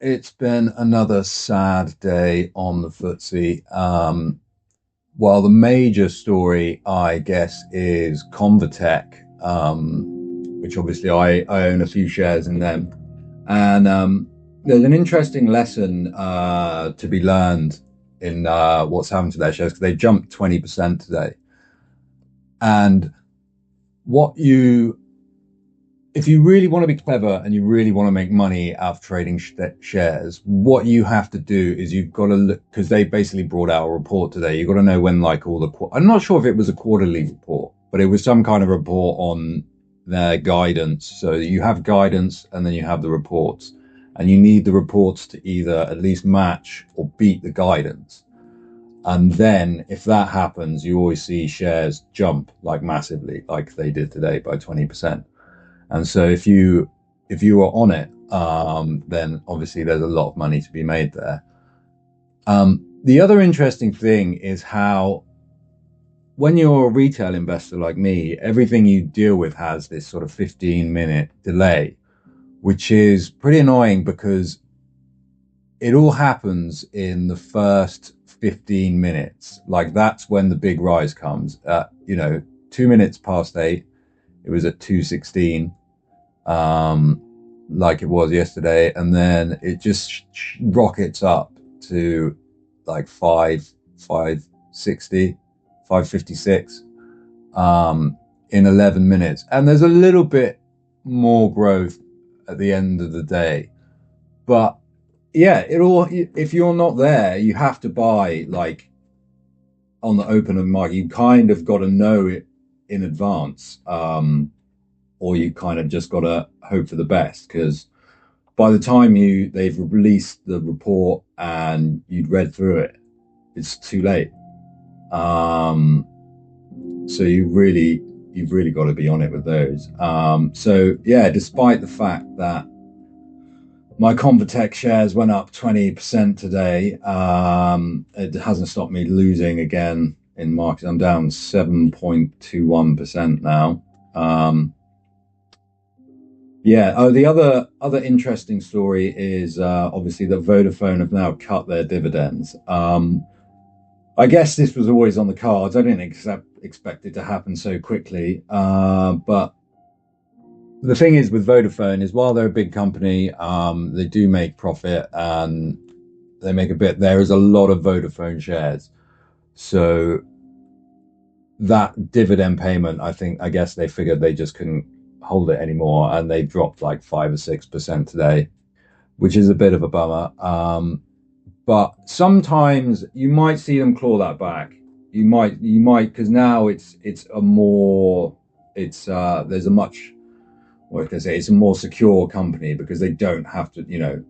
it's been another sad day on the FTSE. Well, the major story, I guess, is Convatec, which obviously I own a few shares in them. And there's an interesting lesson to be learned in what's happened to their shares because they jumped 20% today. And what you if you really want to be clever and you really want to make money out of trading shares, what you have to do is you've got to look, because they basically brought out a report today. You've got to know when, like, I'm not sure if it was a quarterly report, but it was some kind of report on their guidance. So you have guidance and then you have the reports, and you need the reports to either at least match or beat the guidance. And then if that happens, you always see shares jump like massively, like they did today by 20%. And so if you are on it, then obviously there's a lot of money to be made there. The other interesting thing is how, when you're a retail investor like me, everything you deal with has this sort of 15-minute delay, which is pretty annoying because it all happens in the first 15 minutes. Like, that's when the big rise comes. 2 minutes past 8, it was at 216. Like it was yesterday, and then it just rockets up to like 560, 556 in 11 minutes, and there's a little bit more growth at the end of the day. But yeah, if you're not there, you have to buy like on the open market. You kind of got to know it in advance, or you kind of just got to hope for the best, because by the time they've released the report and you'd read through it, it's too late. So you've really got to be on it with those. So yeah, despite the fact that my Convatec shares went up 20% today, it hasn't stopped me losing again in markets. I'm down 7.21% now. Yeah. Oh, the other interesting story is obviously that Vodafone have now cut their dividends. I guess this was always on the cards. I didn't expect it to happen so quickly. But the thing is with Vodafone is, while they're a big company, they do make profit and they make a bit. There is a lot of Vodafone shares, so that dividend payment, I guess they figured they just couldn't hold it anymore, and they dropped like 5 or 6% today, which is a bit of a bummer. But sometimes you might see them claw that back. You might, because now there's a much, what can I say? It's a more secure company because they don't have to,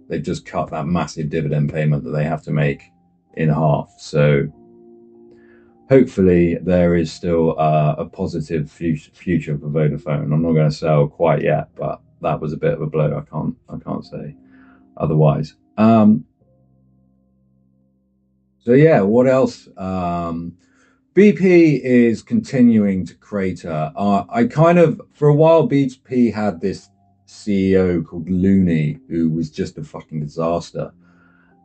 they've just cut that massive dividend payment that they have to make in half. So hopefully there is still a positive future for Vodafone. I'm not going to sell quite yet, but that was a bit of a blow. I can't say otherwise. So yeah, what else? BP is continuing to crater. For a while, BP had this CEO called Looney, who was just a fucking disaster.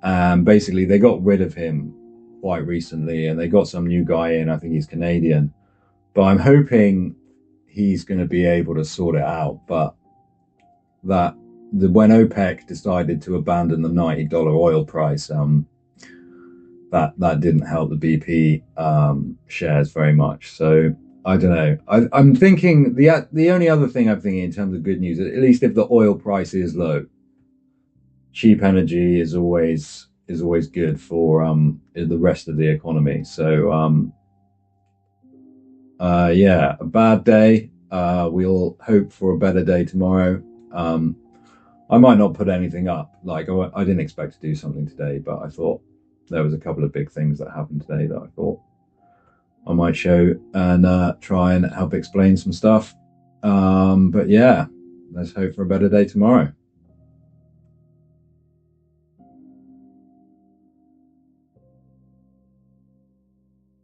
And basically they got rid of him quite recently, and they got some new guy in. I think he's Canadian, but I'm hoping he's going to be able to sort it out. But when OPEC decided to abandon the $90 oil price, that didn't help the BP shares very much. So I don't know. I'm thinking the only other thing I'm thinking in terms of good news, at least if the oil price is low, cheap energy is always good for the rest of the economy. So yeah, a bad day. We'll hope for a better day tomorrow. I might not put anything up. Like, I didn't expect to do something today, but I thought there was a couple of big things that happened today that I thought I might show and try and help explain some stuff. But yeah, let's hope for a better day tomorrow.